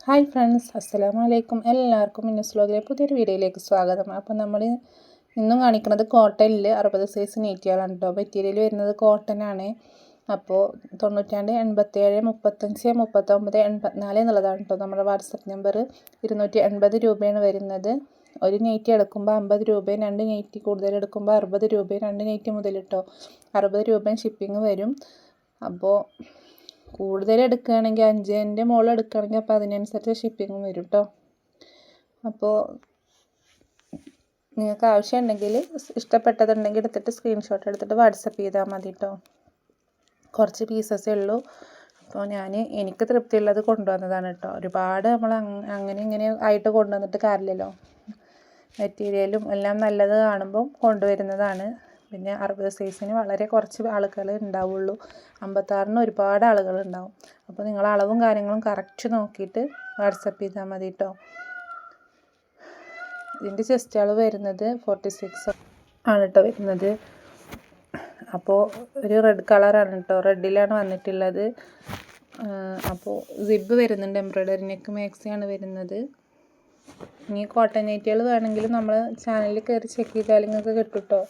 Hi friends, അസ്സലാമു അലൈക്കും. എല്ലാവർക്കും മിന്നസ് വ്ലോഗിലെ പുതിയൊരു വീഡിയോയിലേക്ക് സ്വാഗതം. അപ്പോൾ നമ്മൾ ഇന്നും കാണിക്കുന്നത് കോട്ടണിൽ 60 സൈസ് നൈറ്റികളാണ് കേട്ടോ. മെറ്റീരിയൽ വരുന്നത് കോട്ടൺ ആണ്. അപ്പോൾ 92 87 35 39 84 എന്നുള്ളതാണ് കേട്ടോ നമ്മുടെ വാട്സപ്പ് നമ്പർ. 280 രൂപയാണ് വരുന്നത്. ഒരു നൈറ്റി എടുക്കുമ്പോൾ 50 രൂപയും, 2 നൈറ്റി കൂടുതൽ എടുക്കുമ്പോൾ 60 രൂപയും, 2 നൈറ്റി മുതൽ കേട്ടോ 60 രൂപയും ഷിപ്പിംഗ് വരും. അപ്പോൾ കൂടുതൽ എടുക്കുകയാണെങ്കിൽ 5ൻ്റെ മുകളിൽ എടുക്കുകയാണെങ്കിൽ അപ്പോൾ അതിനനുസരിച്ച് ഷിപ്പിങ്ങും വരും കേട്ടോ. അപ്പോൾ നിങ്ങൾക്ക് ആവശ്യമുണ്ടെങ്കിൽ ഇഷ്ടപ്പെട്ടതുണ്ടെങ്കിൽ എടുത്തിട്ട് സ്ക്രീൻഷോട്ട് എടുത്തിട്ട് വാട്സപ്പ് ചെയ്താൽ മതി കേട്ടോ. കുറച്ച് പീസസേ ഉള്ളൂ. അപ്പോൾ എനിക്ക് തൃപ്തിയുള്ളത് കൊണ്ടുവന്നതാണ് കേട്ടോ. ഒരുപാട് നമ്മൾ അങ്ങനെ ഇങ്ങനെ ആയിട്ട് കൊണ്ടുവന്നിട്ട് കാര്യമില്ലല്ലോ. മെറ്റീരിയലും എല്ലാം നല്ലത് കാണുമ്പോൾ കൊണ്ടുവരുന്നതാണ്. പിന്നെ 60 സൈസിന് വളരെ കുറച്ച് ആളുകൾ ഉണ്ടാവുള്ളൂ. 56-ന് ഒരുപാട് ആളുകൾ ഉണ്ടാവും. അപ്പോൾ നിങ്ങൾ അളവും കാര്യങ്ങളും കറക്റ്റ് നോക്കിയിട്ട് വാട്സപ്പ് ചെയ്താൽ മതി കേട്ടോ. ഇതിൻ്റെ ചെസ്റ്റ് അളവ് വരുന്നത് 46 ആണ് കേട്ടോ വരുന്നത്. അപ്പോൾ ഒരു റെഡ് കളറാണ് കേട്ടോ, റെഡിലാണ് വന്നിട്ടുള്ളത്. അപ്പോൾ സിബ് വരുന്നുണ്ട്, എംബ്രോയ്ഡറി നെക്ക് മാക്സിയാണ് വരുന്നത്. ഇനി കോട്ടൺ നൈറ്റികൾ വേണമെങ്കിൽ നമ്മൾ ചാനലിൽ കയറി ചെക്ക് ചെയ്താൽ നിങ്ങൾക്ക് കിട്ടും കേട്ടോ.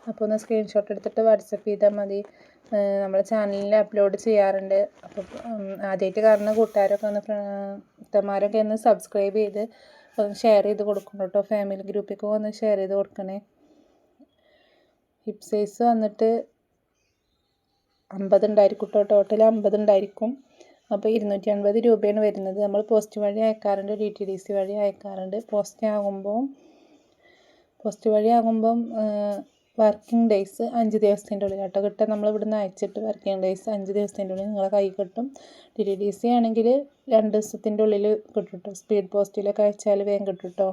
അപ്പോൾ ഒന്ന് സ്ക്രീൻഷോട്ട് എടുത്തിട്ട് വാട്സപ്പ് ചെയ്താൽ മതി. നമ്മൾ ചാനലിൽ അപ്ലോഡ് ചെയ്യാറുണ്ട്. അപ്പോൾ ആദ്യമായിട്ട് കാണുന്ന കൂട്ടുകാരൊക്കെ ഇത്തമാരൊക്കെ ഒന്ന് സബ്സ്ക്രൈബ് ചെയ്ത് ഒന്ന് ഷെയർ ചെയ്ത് കൊടുക്കണം കേട്ടോ. ഫാമിലി ഗ്രൂപ്പിലേക്ക് ഒന്ന് ഷെയർ ചെയ്ത് കൊടുക്കണേ. ഹിപ്പ് സൈസ് വന്നിട്ട് 50 ഉണ്ടായിരിക്കും കേട്ടോ. ടോട്ടൽ 50 ഉണ്ടായിരിക്കും. അപ്പോൾ 280 രൂപയാണ് വരുന്നത്. നമ്മൾ പോസ്റ്റ് വഴി അയക്കാറുണ്ട്, DTDC വഴി അയക്കാറുണ്ട്. പോസ്റ്റ് വഴി ആകുമ്പം വർക്കിംഗ് ഡേയ്സ് 5 ദിവസത്തിൻ്റെ ഉള്ളിൽ കേട്ടോ കിട്ടുക. നമ്മൾ ഇവിടുന്ന് അയച്ചിട്ട് വർക്കിംഗ് ഡേയ്സ് 5 ദിവസത്തിൻ്റെ ഉള്ളിൽ നിങ്ങളെ കൈ കിട്ടും. DTDC ആണെങ്കിൽ 2 ദിവസത്തിൻ്റെ ഉള്ളിൽ കിട്ടും കേട്ടോ. സ്പീഡ് പോസ്റ്റിലൊക്കെ അയച്ചാൽ വേഗം കിട്ടും കേട്ടോ.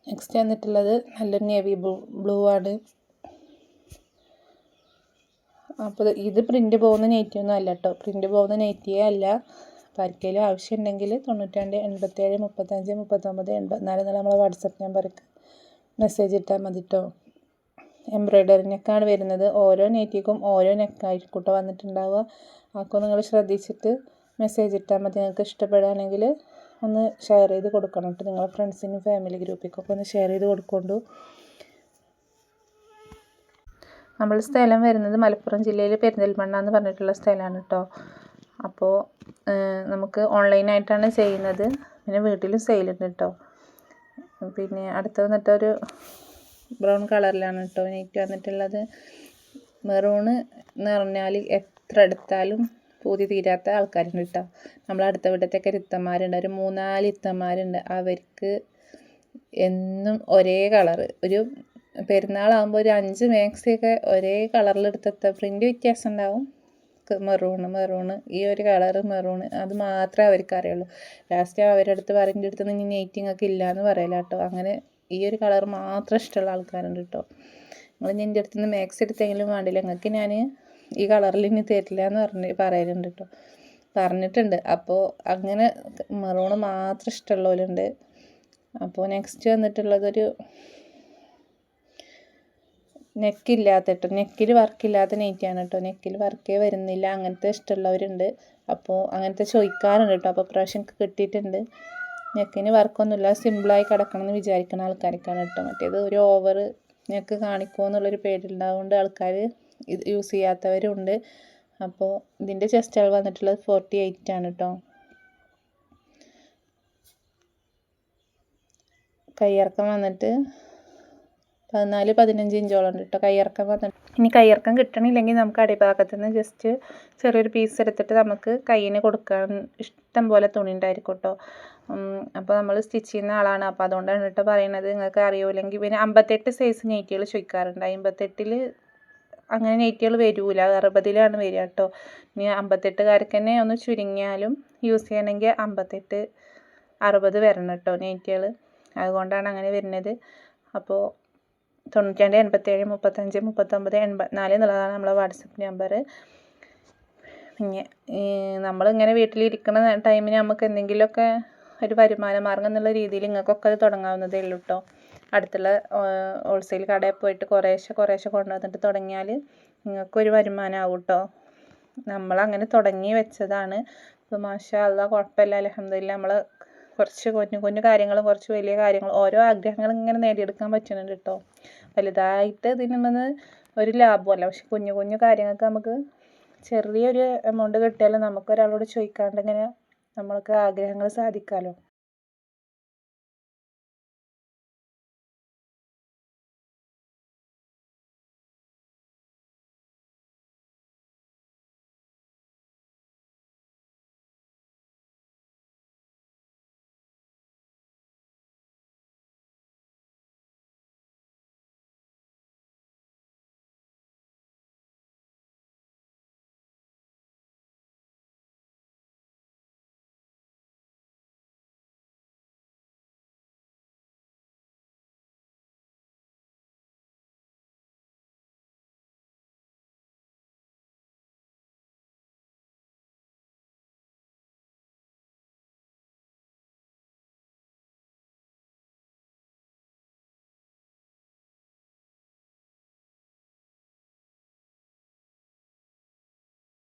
നെക്സ്റ്റ് വന്നിട്ടുള്ളത് നല്ലൊരു നേവി ബ്ലൂ ആണ്. അപ്പോൾ ഇത് പ്രിൻ്റ് പോകുന്ന നൈറ്റിയൊന്നും അല്ല കേട്ടോ. പ്രിൻ്റ് പോകുന്ന നൈറ്റിയേ അല്ല. അപ്പോൾ ആർക്കെങ്കിലും ആവശ്യമുണ്ടെങ്കിൽ 92 87 35 39 84 എന്നുള്ള നമ്മളെ വാട്സപ്പ് നമ്പർക്ക് മെസ്സേജ് ഇട്ടാൽ മതി കേട്ടോ. എംബ്രോയ്ഡറി നെക്കാണ് വരുന്നത്. ഓരോ നൈറ്റിക്കും ഓരോ നെക്കായിരിക്കും കേട്ടോ വന്നിട്ടുണ്ടാവുക. അപ്പോൾ നിങ്ങൾ ശ്രദ്ധിച്ചിട്ട് മെസ്സേജ് ഇട്ടാൽ മതി. നിങ്ങൾക്ക് ഇഷ്ടപ്പെടുകയാണെങ്കിൽ ഒന്ന് ഷെയർ ചെയ്ത് കൊടുക്കണം കേട്ടോ. നിങ്ങളുടെ ഫ്രണ്ട്സിനും ഫാമിലി ഗ്രൂപ്പിക്കൊക്കെ ഒന്ന് ഷെയർ ചെയ്ത് കൊടുക്കൊണ്ടു. നമ്മൾ സ്ഥലം വരുന്നത് മലപ്പുറം ജില്ലയിൽ പെരിന്തൽമണ്ണ എന്ന് പറഞ്ഞിട്ടുള്ള സ്ഥലമാണ് കേട്ടോ. അപ്പോൾ നമുക്ക് ഓൺലൈനായിട്ടാണ് ചെയ്യുന്നത്. പിന്നെ വീട്ടിലും സെയിലുണ്ട് കേട്ടോ. പിന്നെ അടുത്ത് വന്നിട്ടൊരു ബ്രൗൺ കളറിലാണ് കേട്ടോ നൈറ്റ് വന്നിട്ടുള്ളത്. മെറൂണ് എന്ന് പറഞ്ഞാൽ എത്ര എടുത്താലും പൂതി തീരാത്ത ആൾക്കാരുണ്ട് കേട്ടോ. നമ്മളടുത്ത വീട്ടത്തൊക്കെ ഇത്തന്മാരുണ്ട്, ഒരു 3-4 ഇത്തന്മാരുണ്ട്. അവർക്ക് എന്നും ഒരേ കളറ്. ഒരു പെരുന്നാളാകുമ്പോൾ ഒരു 5 മാക്സിയൊക്കെ ഒരേ കളറിലെടുത്ത പ്രിൻ്റ് വ്യത്യാസം ഉണ്ടാവും. മെറൂണ് ഈ ഒരു കളറ് മെറൂണ് അത് മാത്രമേ അവർക്ക് അറിയുള്ളൂ. ലാസ്റ്റ് അവരുടെ അടുത്ത് പറഞ്ഞിട്ട് അടുത്ത് ഇനി നൈറ്റിങ്ങൊക്കെ ഇല്ല എന്ന് പറയില്ല കേട്ടോ. അങ്ങനെ ഈ ഒരു കളർ മാത്രം ഇഷ്ടമുള്ള ആൾക്കാരുണ്ട് കേട്ടോ. നിങ്ങൾ എൻ്റെ അടുത്ത് നിന്ന് മാക്സ് എടുത്തെങ്കിലും വേണ്ടില്ല, നിങ്ങൾക്ക് ഞാൻ ഈ കളറിൽ ഇനി തരില്ല എന്ന് പറയലുണ്ട് കേട്ടോ, പറഞ്ഞിട്ടുണ്ട്. അപ്പോൾ അങ്ങനെ മെറൂണ് മാത്രം ഇഷ്ടമുള്ളവരുണ്ട്. അപ്പോൾ നെക്സ്റ്റ് വന്നിട്ടുള്ളതൊരു നെക്കിൽ വർക്കില്ലാത്ത നൈറ്റിയാണ് കേട്ടോ. നെക്കിൽ വർക്കേ വരുന്നില്ല അങ്ങനത്തെ ഇഷ്ടമുള്ളവരുണ്ട്. അപ്പോൾ അങ്ങനത്തെ ചോദിക്കാറുണ്ട് കേട്ടോ. അപ്പോൾ പ്രാവശ്യം കിട്ടിയിട്ടുണ്ട്. നെക്കിന് വർക്കൊന്നുമില്ല, സിമ്പിളായി കിടക്കണം എന്ന് വിചാരിക്കുന്ന ആൾക്കാർക്കാണ് കേട്ടോ. മറ്റേത് ഒരു ഓവർ നെക്ക് കാണിക്കുമോ എന്നുള്ളൊരു പേടിയുണ്ടാവുകൊണ്ട് ആൾക്കാർ ഇത് യൂസ് ചെയ്യാത്തവരുണ്ട്. അപ്പോൾ ഇതിൻ്റെ ചെസ്റ്റ് അളവ് വന്നിട്ടുള്ളത് 48 ആണ് കേട്ടോ. കയ്യിറക്കം വന്നിട്ട് 14-15 ഇഞ്ചോളം ഉണ്ട് കേട്ടോ കയ്യിറക്കം വന്നിട്ട്. ഇനി കയ്യിറക്കം കിട്ടണില്ലെങ്കിൽ നമുക്ക് അടിഭാഗത്ത് നിന്ന് ജസ്റ്റ് ചെറിയൊരു പീസ് എടുത്തിട്ട് നമുക്ക് കയ്യിന് കൊടുക്കാൻ ഇഷ്ടം പോലെ തുണി ഉണ്ടായിരിക്കും കേട്ടോ. അപ്പോൾ നമ്മൾ സ്റ്റിച്ച് ചെയ്യുന്ന ആളാണ്. അപ്പോൾ അതുകൊണ്ടാണ് കേട്ടോ പറയുന്നത്. നിങ്ങൾക്ക് അറിയില്ലെങ്കിൽ പിന്നെ 58 സൈസ് നൈറ്റികൾ ചോദിക്കാറുണ്ട്. 58-ൽ അങ്ങനെ നൈറ്റികൾ വരില്ല, 60-ലാണ് വരിക കേട്ടോ. ഇനി 58-കാർക്ക് തന്നെ ഒന്ന് ചുരുങ്ങിയാലും യൂസ് ചെയ്യണമെങ്കിൽ 58 60 വരണം കേട്ടോ നൈറ്റികൾ. അതുകൊണ്ടാണ് അങ്ങനെ വരുന്നത്. അപ്പോൾ 92 87 35 39 84 എന്നുള്ളതാണ് നമ്മളെ വാട്സപ്പ് നമ്പർ. പിന്നെ നമ്മളിങ്ങനെ വീട്ടിലിരിക്കുന്ന ടൈമിന് നമുക്ക് എന്തെങ്കിലുമൊക്കെ ഒരു വരുമാന മാർഗ്ഗം എന്നുള്ള രീതിയിൽ നിങ്ങൾക്കൊക്കെ അത് തുടങ്ങാവുന്നതേ ഉള്ളൂ കേട്ടോ. അടുത്തുള്ള ഹോൾസെയിൽ കടയിൽ പോയിട്ട് കുറേശ്ശെ കൊണ്ടുവന്നിട്ട് തുടങ്ങിയാൽ നിങ്ങൾക്കൊരു വരുമാനമാവും കേട്ടോ. നമ്മളങ്ങനെ തുടങ്ങി വെച്ചതാണ്. അപ്പോൾ മാഷാ അല്ലാഹ് കുഴപ്പമില്ല, അൽഹംദുലില്ലാ. നമ്മൾ കുറച്ച് കുഞ്ഞു കുഞ്ഞു കാര്യങ്ങളും കുറച്ച് വലിയ കാര്യങ്ങളും ഓരോ ആഗ്രഹങ്ങളും ഇങ്ങനെ നേടിയെടുക്കാൻ പറ്റുന്നുണ്ട് കേട്ടോ. വലുതായിട്ട് ഇതിനുമെന്ന് ഒരു ലാഭമല്ല, പക്ഷെ കുഞ്ഞു കുഞ്ഞു കാര്യങ്ങൾക്ക് നമുക്ക് ചെറിയൊരു എമൗണ്ട് കിട്ടിയാലും നമുക്ക് ഒരാളോട് ചോദിക്കാണ്ട് ഇങ്ങനെ നമ്മൾക്ക് ആഗ്രഹങ്ങൾ സാധിക്കാമല്ലോ.